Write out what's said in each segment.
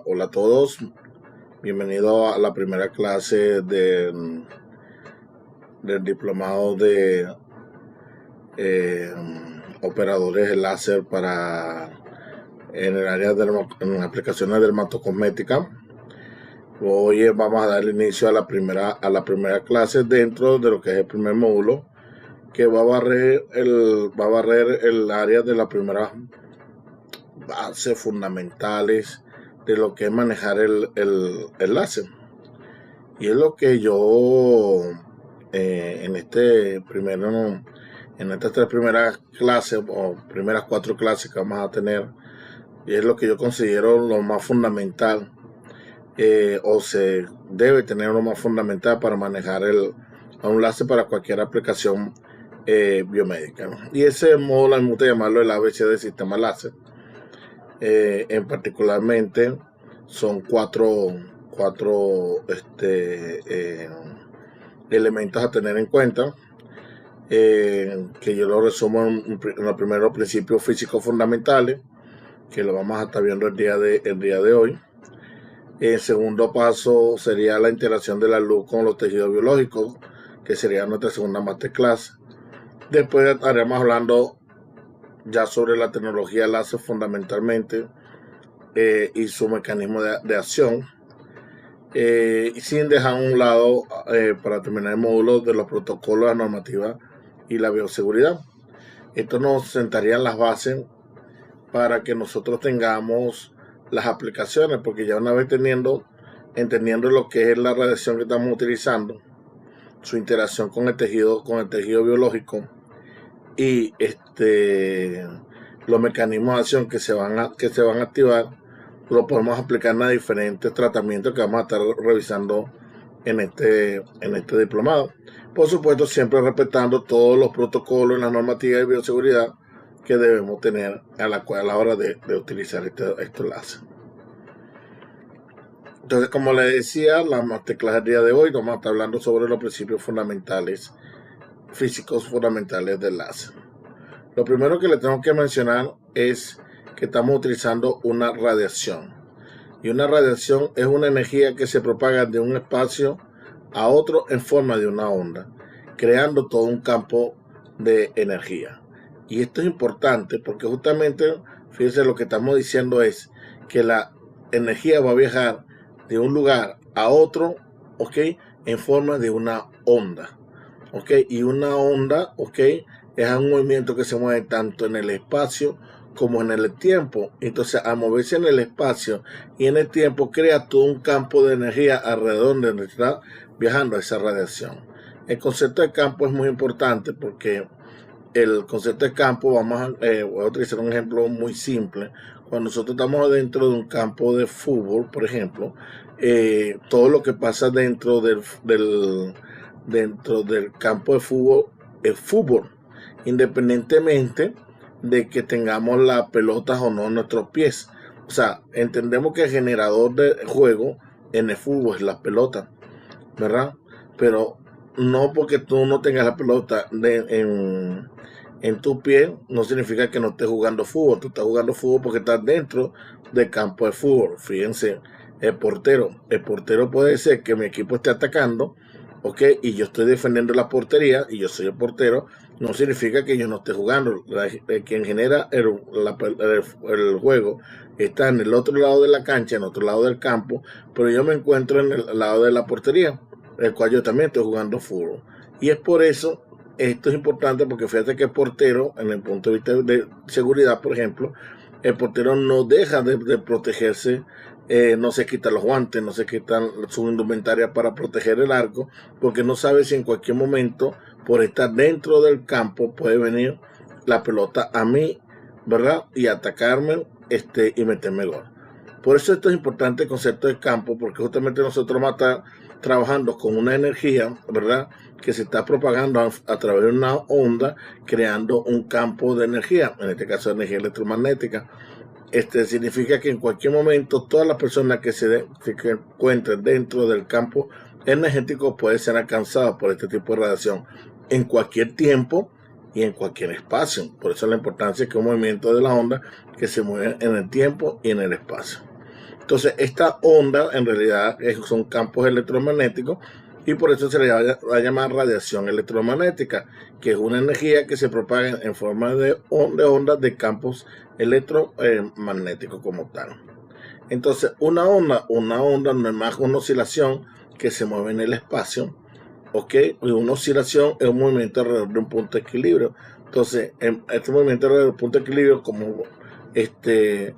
Hola a todos, bienvenido a la primera clase del diplomado de operadores de láser en el área de en aplicaciones de dermatocosmética. Hoy vamos a dar inicio a la primera clase dentro de lo que es el primer módulo, que va a barrer el área de las primeras bases fundamentales de lo que es manejar el láser. Y es lo que yo en estas tres primeras clases o primeras 4 clases que vamos a tener, y es lo que yo considero lo más fundamental, o se debe tener lo más fundamental para manejar un láser para cualquier aplicación biomédica, ¿no? Y ese módulo me gusta llamarlo el ABC del sistema láser. En particularmente son cuatro elementos a tener en cuenta, que yo lo resumo en los primeros principios físicos fundamentales, que lo vamos a estar viendo el día de hoy. El segundo paso sería la interacción de la luz con los tejidos biológicos, que sería nuestra segunda masterclass. Después estaremos hablando ya sobre la tecnología láser fundamentalmente, y su mecanismo de acción, y sin dejar a un lado, para terminar el módulo, de los protocolos, la normativa y la bioseguridad. Esto nos sentaría en las bases para que nosotros tengamos las aplicaciones, porque ya una vez entendiendo lo que es la radiación que estamos utilizando, su interacción con el tejido biológico y los mecanismos de acción que se van a activar, lo podemos aplicar en diferentes tratamientos que vamos a estar revisando en este diplomado. Por supuesto, siempre respetando todos los protocolos y las normativas de bioseguridad que debemos tener a la hora de utilizar estos láser. Entonces, como les decía, la masterclass del día de hoy vamos a estar hablando sobre los principios físicos fundamentales del láser. Lo primero que le tengo que mencionar es que estamos utilizando una radiación. Y una radiación es una energía que se propaga de un espacio a otro en forma de una onda, creando todo un campo de energía. Y esto es importante porque justamente, fíjense, lo que estamos diciendo es que la energía va a viajar de un lugar a otro, ¿ok?, en forma de una onda, ¿ok? Y una onda, ¿ok?, es un movimiento que se mueve tanto en el espacio como en el tiempo. Entonces, al moverse en el espacio y en el tiempo, crea todo un campo de energía alrededor de donde está viajando esa radiación. El concepto de campo es muy importante porque el concepto de campo, voy a utilizar un ejemplo muy simple. Cuando nosotros estamos dentro de un campo de fútbol, por ejemplo, todo lo que pasa dentro del campo de fútbol es fútbol, independientemente de que tengamos las pelotas o no en nuestros pies. O sea, entendemos que el generador de juego en el fútbol es la pelota, ¿verdad? Pero no porque tú no tengas la pelota en tu pie, no significa que no estés jugando fútbol. Tú estás jugando fútbol porque estás dentro del campo de fútbol. Fíjense, el portero puede ser que mi equipo esté atacando, ¿ok?, y yo estoy defendiendo la portería y yo soy el portero. No significa que yo no esté jugando. Quien genera el juego está en el otro lado de la cancha, en otro lado del campo, pero yo me encuentro en el lado de la portería, el cual yo también estoy jugando fútbol. Y es por eso, esto es importante, porque fíjate que el portero, en el punto de vista de seguridad, por ejemplo, el portero no deja de protegerse, no se quita los guantes, no se quitan su indumentaria para proteger el arco, porque no sabe si en cualquier momento, por estar dentro del campo, puede venir la pelota a mí, ¿verdad?, y atacarme y meterme gol. Por eso esto es importante, el concepto de campo, porque justamente nosotros vamos a estar trabajando con una energía, ¿verdad?, que se está propagando a través de una onda, creando un campo de energía, en este caso energía electromagnética. Significa que en cualquier momento todas las personas que se encuentren dentro del campo energético pueden ser alcanzadas por este tipo de radiación en cualquier tiempo y en cualquier espacio. Por eso la importancia que un movimiento de la onda que se mueve en el tiempo y en el espacio. Entonces, esta onda en realidad son campos electromagnéticos y por eso se le va a llamar radiación electromagnética, que es una energía que se propaga en forma de ondas de campos electromagnéticos como tal. Entonces, una onda no es más una oscilación que se mueve en el espacio, ¿ok? Y una oscilación es un movimiento alrededor de un punto de equilibrio. Entonces, este movimiento alrededor de un punto de equilibrio, como que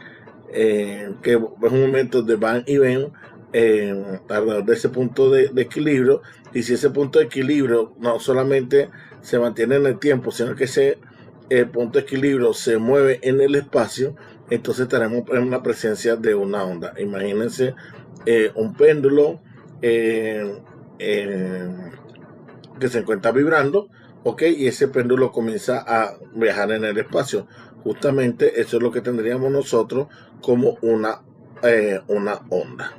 es un movimiento de van y ven alrededor de ese punto de equilibrio, y si ese punto de equilibrio no solamente se mantiene en el tiempo, sino que ese punto de equilibrio se mueve en el espacio, entonces estaremos en la presencia de una onda. Imagínense un péndulo que se encuentra vibrando, ¿ok? Y ese péndulo comienza a viajar en el espacio. Justamente eso es lo que tendríamos nosotros como una onda.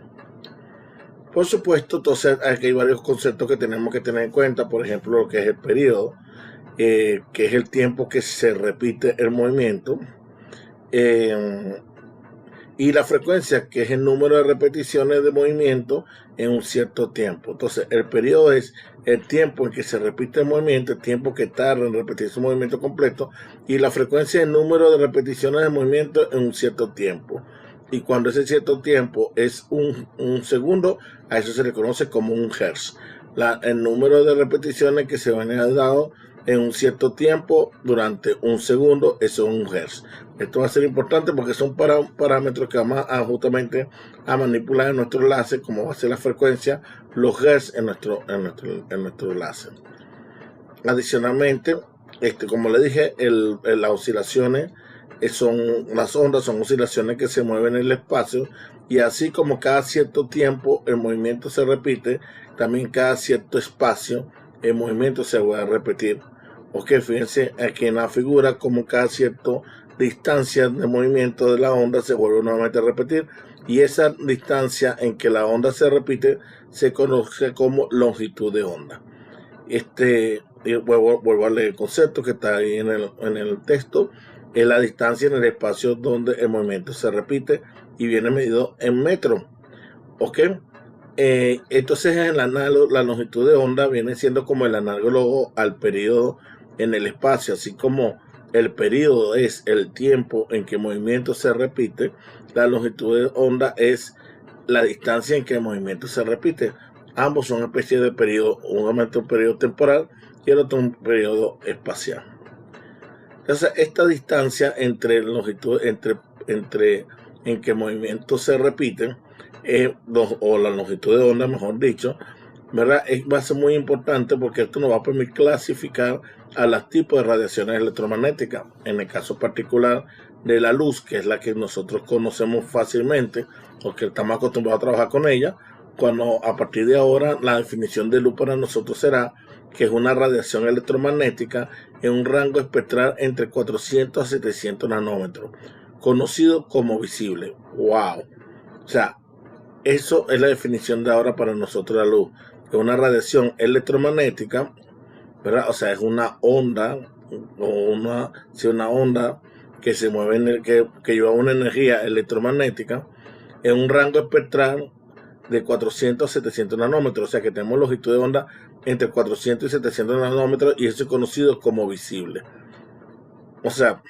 Por supuesto, entonces aquí hay varios conceptos que tenemos que tener en cuenta. Por ejemplo, lo que es el periodo, que es el tiempo que se repite el movimiento, y la frecuencia, que es el número de repeticiones de movimiento en un cierto tiempo. Entonces, el periodo es el tiempo en que se repite el movimiento, el tiempo que tarda en repetir su movimiento completo, y la frecuencia es el número de repeticiones de movimiento en un cierto tiempo. Y cuando ese cierto tiempo es un segundo, a eso se le conoce como un hertz. El número de repeticiones que se van a dar dado en un cierto tiempo durante un segundo, eso es un hertz. Esto va a ser importante porque son parámetros que vamos justamente a manipular en nuestro láser, como va a ser la frecuencia, los hertz en nuestro láser. Adicionalmente, como le dije, las oscilaciones las ondas son oscilaciones que se mueven en el espacio, y así como cada cierto tiempo el movimiento se repite, también cada cierto espacio el movimiento se va a repetir. Ok, fíjense aquí en la figura como cada cierta distancia de movimiento de la onda se vuelve nuevamente a repetir, y esa distancia en que la onda se repite se conoce como longitud de onda. Vuelvo a leer el concepto que está ahí en el texto. Es la distancia en el espacio donde el movimiento se repite y viene medido en metros. ¿Ok? Entonces la longitud de onda viene siendo como el análogo al periodo en el espacio, así como el periodo es el tiempo en que el movimiento se repite, la longitud de onda es la distancia en que el movimiento se repite. Ambos son especies de periodo, un periodo temporal y el otro un periodo espacial. Entonces, esta distancia entre longitud, en que el movimiento se repite, o la longitud de onda, mejor dicho, ¿verdad? Va a ser muy importante porque esto nos va a permitir clasificar a los tipos de radiaciones electromagnéticas. En el caso particular de la luz, que es la que nosotros conocemos fácilmente, porque estamos acostumbrados a trabajar con ella, cuando a partir de ahora la definición de luz para nosotros será que es una radiación electromagnética en un rango espectral entre 400 a 700 nanómetros, conocido como visible. ¡Wow! O sea, eso es la definición de ahora para nosotros la luz. Es una radiación electromagnética, ¿verdad? O sea, es una onda, una onda que se mueve, que lleva una energía electromagnética en un rango espectral de 400 a 700 nanómetros. O sea, que tenemos longitud de onda entre 400 y 700 nanómetros, y eso es conocido como visible. O sea,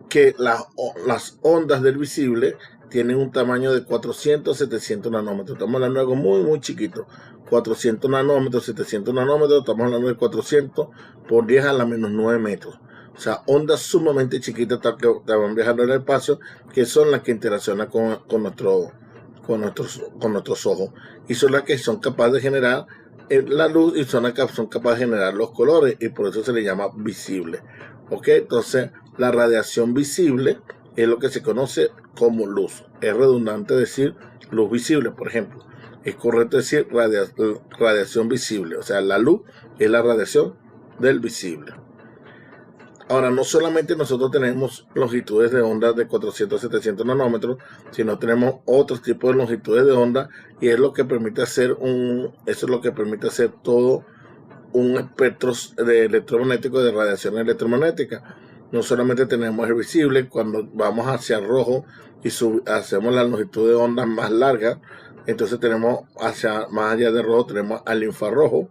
que las ondas del visible tienen un tamaño de 400 a 700 nanómetros. Estamos hablando de algo muy, muy chiquito. 400 nanómetros, 700 nanómetros, estamos hablando de 400 por 10 a la menos 9 metros. O sea, ondas sumamente chiquitas que van viajando en el espacio, que son las que interaccionan con nuestros ojos. Y son las que son capaces de generar la luz, y son las que son capaces de generar los colores, y por eso se le llama visible. Ok, entonces la radiación visible es lo que se conoce como luz. Es redundante decir luz visible, por ejemplo. Es correcto decir radiación visible. O sea, la luz es la radiación del visible. Ahora, no solamente nosotros tenemos longitudes de onda de 400 a 700 nanómetros, sino tenemos otros tipos de longitudes de onda, y es lo que permite hacer todo un espectro electromagnético de radiación electromagnética. No solamente tenemos el visible, cuando vamos hacia el rojo y hacemos la longitud de onda más larga, entonces tenemos más allá del rojo tenemos al infrarrojo,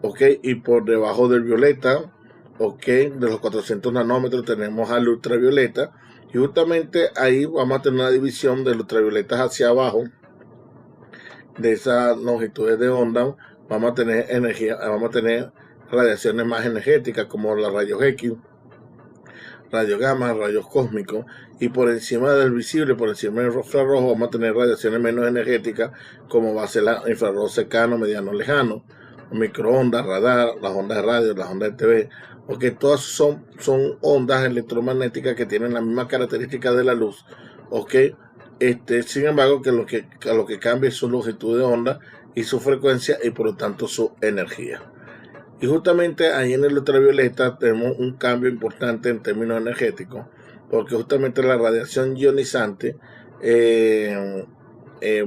ok, y por debajo del violeta, ok, de los 400 nanómetros tenemos al ultravioleta, y justamente ahí vamos a tener una división del ultravioleta hacia abajo. De esas longitudes de onda vamos a tener energía, vamos a tener radiaciones más energéticas como los rayos X, rayos gamma, rayos cósmicos, y por encima del visible, por encima del infrarrojo, vamos a tener radiaciones menos energéticas como va a ser el infrarrojo cercano, mediano, lejano, microondas, radar, las ondas de radio, las ondas de TV, porque todas son ondas electromagnéticas que tienen la misma característica de la luz, ok. Sin embargo, que lo que cambia es su longitud de onda y su frecuencia y por lo tanto su energía. Y justamente ahí en el ultravioleta tenemos un cambio importante en términos energéticos, porque justamente la radiación ionizante,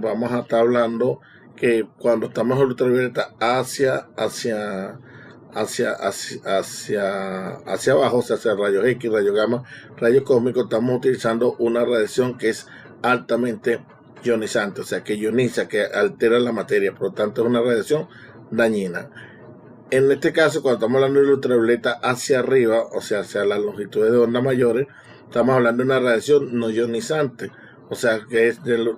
vamos a estar hablando que cuando estamos en el ultravioleta hacia abajo, o sea, hacia rayos X, rayos gamma, rayos cósmicos, estamos utilizando una radiación que es altamente ionizante, o sea, que ioniza, que altera la materia, por lo tanto es una radiación dañina. En este caso, cuando estamos hablando del ultravioleta hacia arriba, o sea, hacia las longitudes de onda mayores, estamos hablando de una radiación no ionizante, o sea, que es del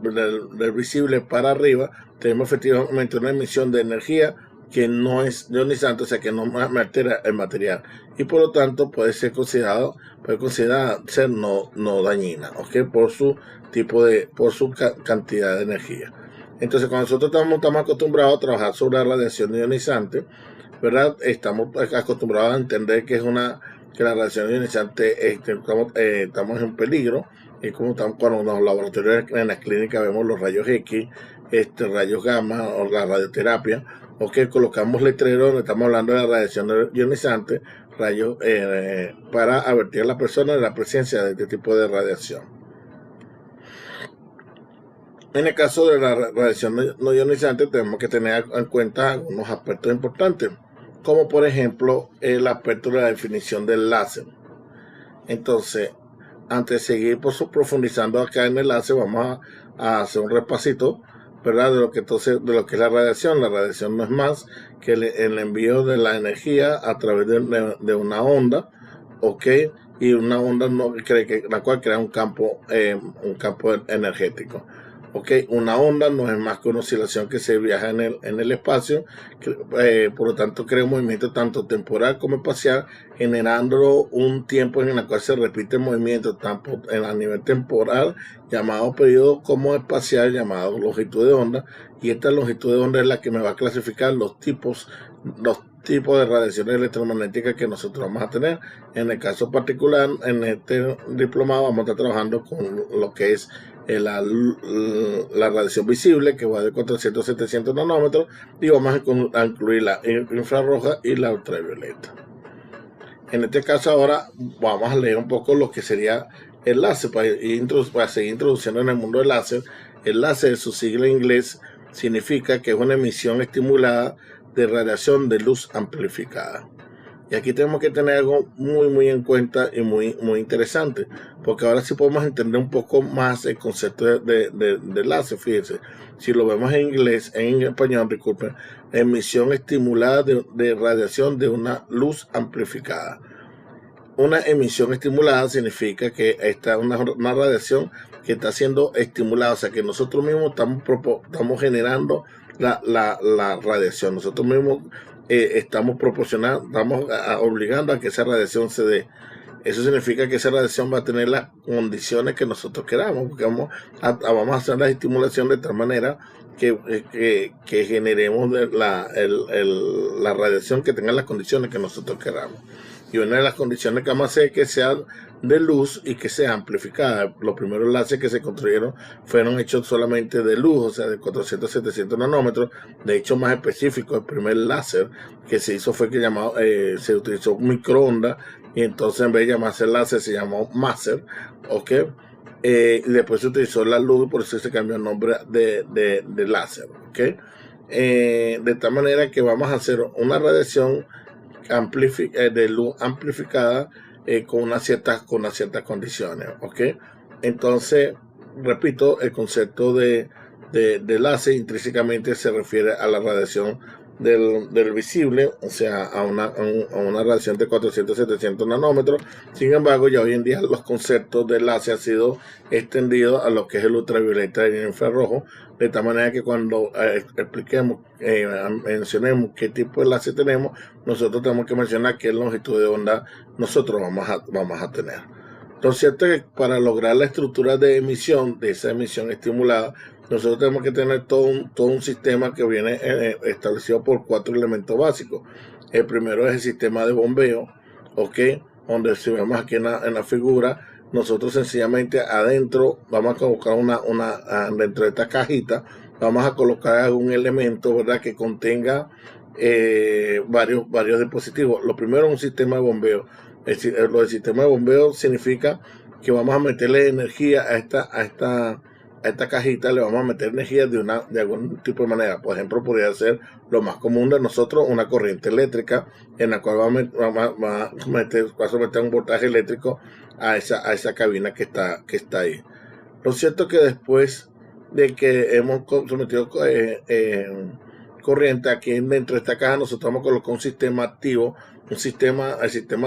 visible para arriba, tenemos efectivamente una emisión de energía que no es ionizante, o sea, que no altera el material, y por lo tanto puede considerada ser no dañina, ¿ok? Por su cantidad de energía. Entonces, cuando nosotros estamos acostumbrados a trabajar sobre la radiación ionizante, ¿verdad? Estamos acostumbrados a entender que la radiación ionizante estamos en peligro, y como cuando en los laboratorios en las clínicas vemos los rayos X, rayos gamma o la radioterapia, ok, colocamos letreros donde estamos hablando de la radiación ionizante, rayos para advertir a la persona de la presencia de este tipo de radiación. En el caso de la radiación no ionizante tenemos que tener en cuenta algunos aspectos importantes, como por ejemplo el aspecto de la definición del láser. Entonces, antes de seguir profundizando acá en el láser, vamos a hacer un repasito, ¿verdad? De lo que es la radiación. La radiación no es más que el envío de la energía a través de una onda, ¿ok? Y una onda la cual crea un campo energético. Ok, una onda no es más que una oscilación que se viaja en el espacio, por lo tanto crea un movimiento tanto temporal como espacial, generando un tiempo en el cual se repite el movimiento tanto a nivel temporal, llamado periodo, como espacial, llamado longitud de onda, y esta longitud de onda es la que me va a clasificar los tipos de radiaciones electromagnéticas que nosotros vamos a tener. En el caso particular, en este diplomado vamos a estar trabajando con lo que es la radiación visible, que va de 400 a 700 nanómetros, y vamos a incluir la infrarroja y la ultravioleta. En este caso ahora vamos a leer un poco lo que sería el láser, para seguir introduciendo en el mundo del láser. El láser, su sigla en inglés, significa que es una emisión estimulada de radiación de luz amplificada. Y aquí tenemos que tener algo muy en cuenta y muy interesante, porque ahora sí podemos entender un poco más el concepto de láser. Fíjense, si lo vemos en inglés, en español, disculpen, emisión estimulada de radiación de una luz amplificada. Una emisión estimulada significa que esta es una radiación que está siendo estimulada, o sea que nosotros mismos estamos generando la radiación, nosotros mismos estamos obligando a que esa radiación se dé. Eso significa que esa radiación va a tener las condiciones que nosotros queramos, porque vamos a hacer la estimulación de tal manera que generemos la radiación que tenga las condiciones que nosotros queramos. Y una de las condiciones que vamos a hacer es que sea de luz y que sea amplificada. Los primeros láseres que se construyeron fueron hechos solamente de luz, o sea, de 400 a 700 nanómetros. De hecho, más específico, el primer láser que se hizo fue se utilizó microondas, y entonces en vez de llamarse láser se llamó máser, ¿ok? Y después se utilizó la luz, y por eso se cambió el nombre de láser, ¿ok? De tal manera que vamos a hacer una radiación de luz amplificada con unas ciertas condiciones, ¿ok? Entonces, repito, el concepto de láser intrínsecamente se refiere a la radiación del visible, o sea, a una radiación de 400-700 nanómetros. Sin embargo, ya hoy en día los conceptos de láser han sido extendidos a lo que es el ultravioleta y el infrarrojo, de tal manera que cuando expliquemos, mencionemos qué tipo de láser tenemos, nosotros tenemos que mencionar qué longitud de onda nosotros vamos a tener. Lo cierto es que para lograr la estructura de emisión, de esa emisión estimulada, nosotros tenemos que tener todo un sistema que viene establecido por 4 elementos básicos. El primero es el sistema de bombeo, ¿ok? Donde si vemos aquí en la figura, nosotros sencillamente adentro vamos a colocar dentro de esta cajita, vamos a colocar algún elemento, ¿verdad?, que contenga varios dispositivos. Lo primero es un sistema de bombeo. Lo del sistema de bombeo significa que vamos a meterle energía a esta cajita, le vamos a meter energía de algún tipo de manera. Por ejemplo, podría ser lo más común de nosotros, una corriente eléctrica en la cual va a meter un voltaje eléctrico a esa cabina que está ahí. Lo cierto es que después de que hemos sometido corriente aquí dentro de esta caja, nosotros vamos a colocar un sistema activo. El sistema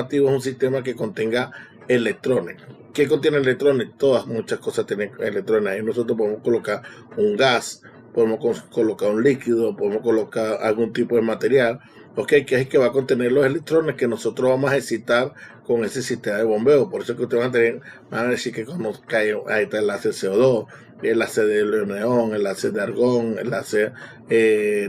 activo es un sistema que contenga electrones. ¿Qué contiene electrones? Muchas cosas tienen electrones. Ahí nosotros podemos colocar un gas, podemos colocar un líquido, podemos colocar algún tipo de material, que es el que va a contener los electrones que nosotros vamos a excitar con ese sistema de bombeo. Por eso que ustedes van a decir que cuando cae, ahí está el láser CO2, el láser de neón, el láser de argón, el láser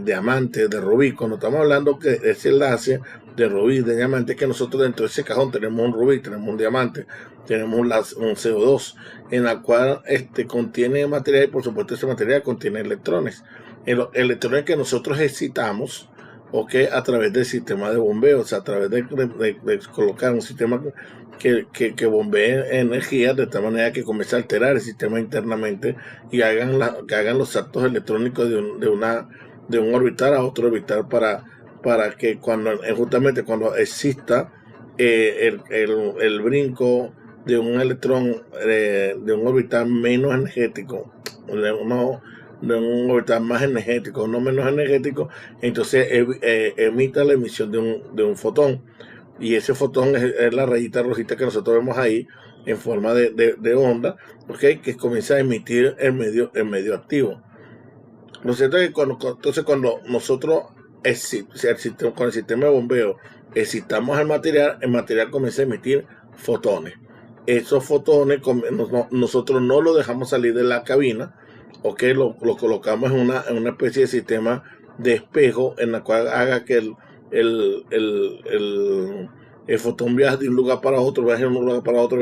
diamante, de rubí. Cuando estamos hablando que ese láser de rubí, de diamante, que nosotros dentro de ese cajón tenemos un rubí, tenemos un diamante, tenemos un CO2, en la cual contiene material, y por supuesto ese material contiene electrones. Electrones que nosotros excitamos, a través del sistema de bombeo, o sea, a través de colocar un sistema que bombee energía de tal manera que comience a alterar el sistema internamente y que hagan los saltos electrónicos de un orbital a otro orbital para que justamente cuando exista el brinco de un electrón de un orbital menos energético, de un orbital más energético, no menos energético, entonces emita la emisión de un fotón. Y ese fotón es la rayita rojita que nosotros vemos ahí en forma de onda, que comienza a emitir el medio activo. Lo cierto es que cuando nosotros con el sistema de bombeo excitamos el material comienza a emitir fotones. Esos fotones nosotros no los dejamos salir de la cabina, lo colocamos en una especie de sistema de espejo en la cual haga que el fotón viaje de un lugar para otro, viaje de un lugar para otro,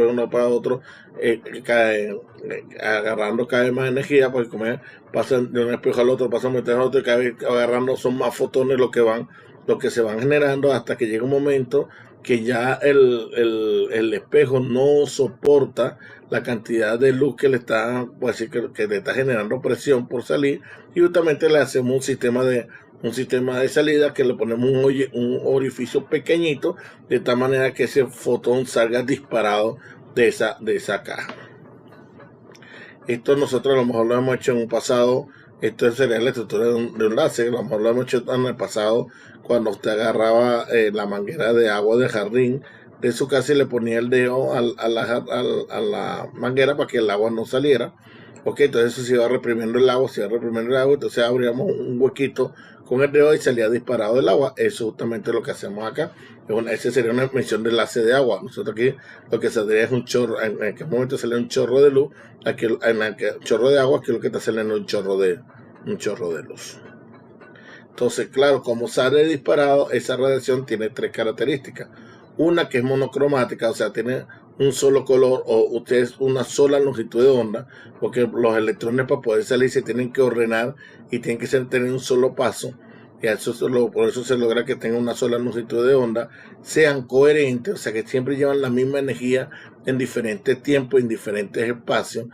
agarrando cada vez más energía, porque como pasan de un espejo al otro, pasan de un al otro, y cada vez agarrando son más fotones lo que se van generando, hasta que llega un momento que ya el espejo no soporta la cantidad de luz que le está, que le está generando presión por salir, y justamente le hacemos un sistema de salida que le ponemos un orificio pequeñito, de tal manera que ese fotón salga disparado de esa caja. Esto nosotros a lo mejor lo hemos hecho en un pasado. Esto sería la estructura de un láser. A lo mejor lo hemos hecho en el pasado cuando usted agarraba la manguera de agua del jardín de su casa y le ponía el dedo a la manguera para que el agua no saliera. Entonces eso se iba reprimiendo el agua, entonces abríamos un huequito con el dedo y salía disparado el agua. Eso es justamente lo que hacemos acá. Esa sería una emisión de láser de agua. Nosotros aquí lo que saldría es un chorro, en aquel momento sale un chorro de luz, aquí chorro de agua, aquí lo que está saliendo un chorro de luz. Entonces, claro, como sale disparado, esa radiación tiene 3 características. Una que es monocromática, o sea, tiene un solo color, o ustedes una sola longitud de onda, porque los electrones para poder salir se tienen que ordenar y tienen que tener un solo paso, y por eso se logra que tengan una sola longitud de onda, sean coherentes, o sea, que siempre llevan la misma energía en diferentes tiempos, en diferentes espacios,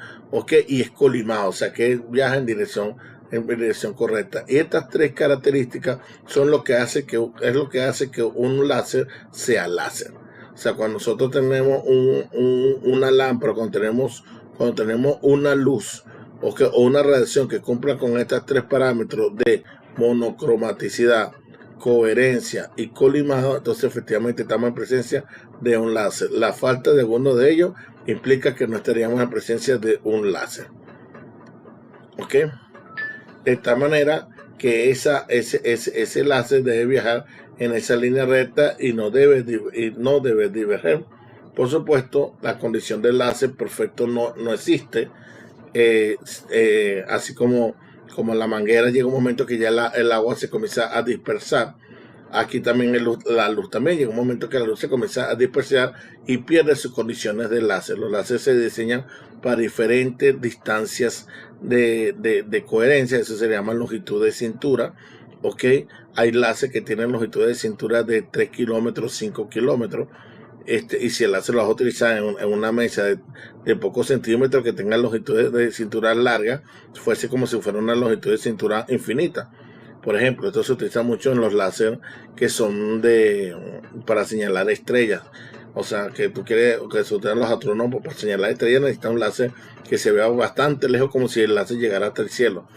y es colimado, o sea, que viaja en dirección correcta. Y estas 3 características son lo que hace que un láser sea láser. O sea, cuando nosotros tenemos una lámpara, cuando tenemos cuando tenemos una luz o una radiación que cumpla con estos tres parámetros de monocromaticidad, coherencia y colimado, entonces efectivamente estamos en presencia de un láser. La falta de alguno de ellos implica que no estaríamos en presencia de un láser. ¿Ok? De tal manera que ese láser debe viajar en esa línea recta y no debe diverger. Por supuesto, la condición del láser perfecto no existe. Así como la manguera llega un momento que ya el agua se comienza a dispersar. Aquí también la luz también llega un momento que la luz se comienza a dispersar y pierde sus condiciones de láser. Los láseres se diseñan para diferentes distancias de coherencia, eso se llama longitud de cintura. ¿Ok? Hay láser que tienen longitud de cintura de 3 kilómetros, 5 kilómetros. Y si el láser lo vas a utilizar en una mesa de pocos centímetros que tenga longitud de cintura larga, fuese como si fuera una longitud de cintura infinita. Por ejemplo, esto se utiliza mucho en los láser que son para señalar estrellas. O sea, que tú quieres que se utilicen los astrónomos para señalar estrellas, necesitan un láser que se vea bastante lejos, como si el láser llegara hasta el cielo.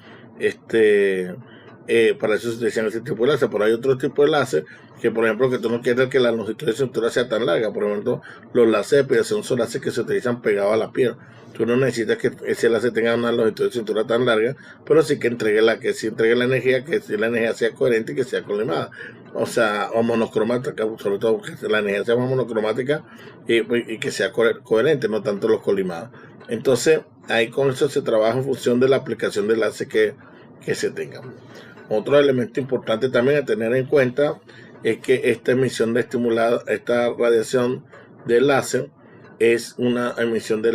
Para eso se utilizan ese tipo de láser, pero hay otro tipo de láser que, por ejemplo, que tú no quieres que la longitud de cintura sea tan larga. Por ejemplo, los láseres de pegación son láseres que se utilizan pegados a la piel. Tú no necesitas que ese láser tenga una longitud de cintura tan larga, pero sí que entregue la energía, que si la energía sea coherente y que sea colimada. O sea, o monocromática, sobre todo que la energía sea más monocromática y que sea coherente, no tanto los colimados. Entonces, ahí con eso se trabaja en función de la aplicación del láser que se tenga. Otro elemento importante también a tener en cuenta es que esta emisión esta radiación de láser es una emisión de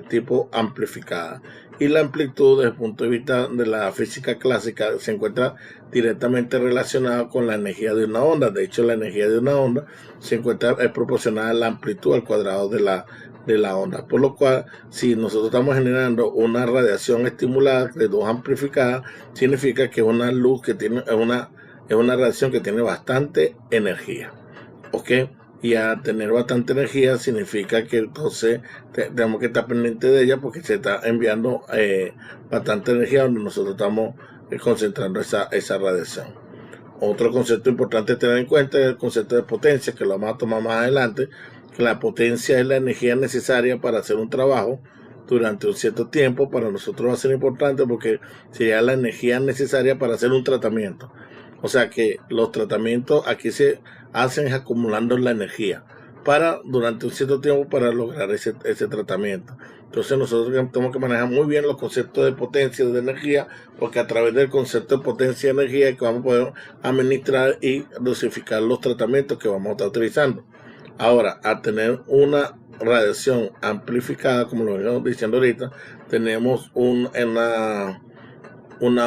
tipo amplificada, y la amplitud desde el punto de vista de la física clásica se encuentra directamente relacionada con la energía de una onda. De hecho, la energía de una onda es proporcional a la amplitud al cuadrado de la onda, por lo cual si nosotros estamos generando una radiación estimulada de 2 amplificada, significa que es una luz que tiene es una radiación que tiene bastante energía. ¿Ok? Y a tener bastante energía significa que entonces tenemos que estar pendiente de ella, porque se está enviando bastante energía donde nosotros estamos concentrando esa radiación. Otro concepto importante a tener en cuenta es el concepto de potencia, que lo vamos a tomar más adelante, que la potencia es la energía necesaria para hacer un trabajo durante un cierto tiempo. Para nosotros va a ser importante porque sería la energía necesaria para hacer un tratamiento. O sea que los tratamientos aquí se hacen acumulando la energía durante un cierto tiempo para lograr ese tratamiento. Entonces nosotros tenemos que manejar muy bien los conceptos de potencia y de energía, porque a través del concepto de potencia y energía es que vamos a poder administrar y dosificar los tratamientos que vamos a estar utilizando. Ahora, al tener una radiación amplificada, como lo venimos diciendo ahorita, tenemos una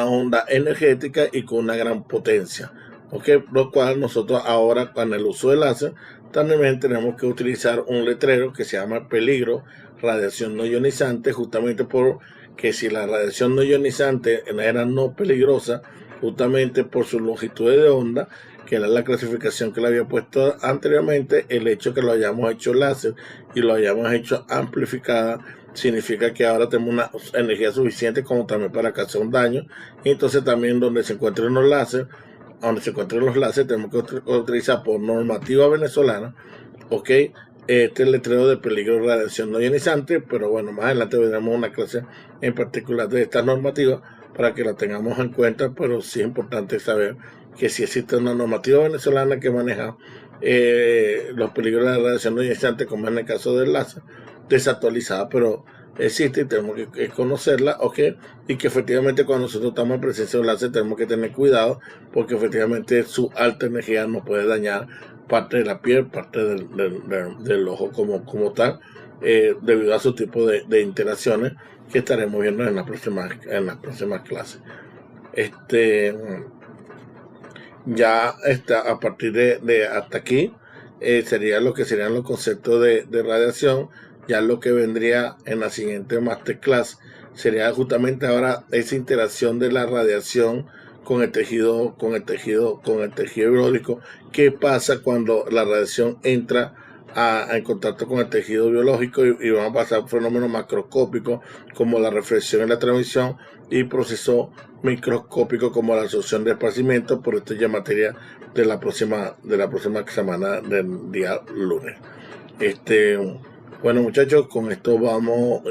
onda energética y con una gran potencia. ¿Okay? Lo cual nosotros ahora, con el uso del láser, también tenemos que utilizar un letrero que se llama peligro radiación no ionizante, justamente porque si la radiación no ionizante era no peligrosa, justamente por su longitud de onda, que era la clasificación que le había puesto anteriormente, el hecho que lo hayamos hecho láser y lo hayamos hecho amplificada significa que ahora tenemos una energía suficiente como también para causar un daño. Y entonces también donde se encuentren los láseres, tenemos que utilizar por normativa venezolana, ¿ok? Este letrero de peligro de radiación no ionizante, pero bueno, más adelante veremos una clase en particular de esta normativa para que la tengamos en cuenta, pero sí es importante saber que si existe una normativa venezolana que maneja los peligros de la radiación no ionizante, como en el caso del láser, desactualizada, pero existe y tenemos que conocerla, ¿ok? Y que efectivamente cuando nosotros estamos en presencia de un láser tenemos que tener cuidado, porque efectivamente su alta energía nos puede dañar parte de la piel, parte del ojo como tal, debido a su tipo de interacciones que estaremos viendo en las próximas clases. Ya a partir de hasta aquí sería lo que serían los conceptos de radiación. Ya lo que vendría en la siguiente masterclass sería justamente ahora esa interacción de la radiación con el tejido hidráulico. ¿Qué pasa cuando la radiación entra en contacto con el tejido biológico y van a pasar fenómenos macroscópicos como la reflexión y la transmisión y procesos microscópicos como la absorción de esparcimiento. Por esto ya materia de la próxima semana del día lunes. Bueno, muchachos, con esto vamos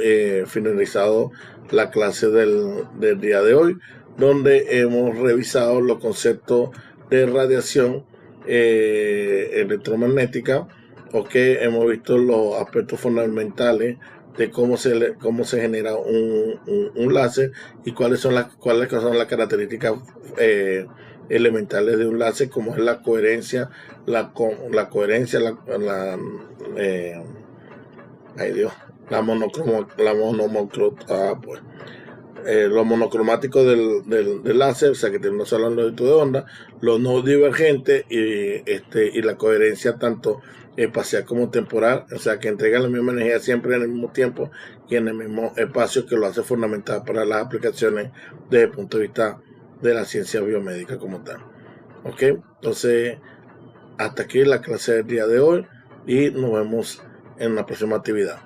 finalizado la clase del día de hoy, donde hemos revisado los conceptos de radiación electromagnética. Hemos visto los aspectos fundamentales de cómo se genera un láser y cuáles son las características elementales de un láser, como es la coherencia, lo monocromático del láser, o sea que tiene una sola longitud de onda, los no divergentes y la coherencia tanto espacial como temporal, o sea que entrega la misma energía siempre en el mismo tiempo y en el mismo espacio, que lo hace fundamental para las aplicaciones desde el punto de vista de la ciencia biomédica como tal. Ok, entonces hasta aquí la clase del día de hoy y nos vemos en la próxima actividad.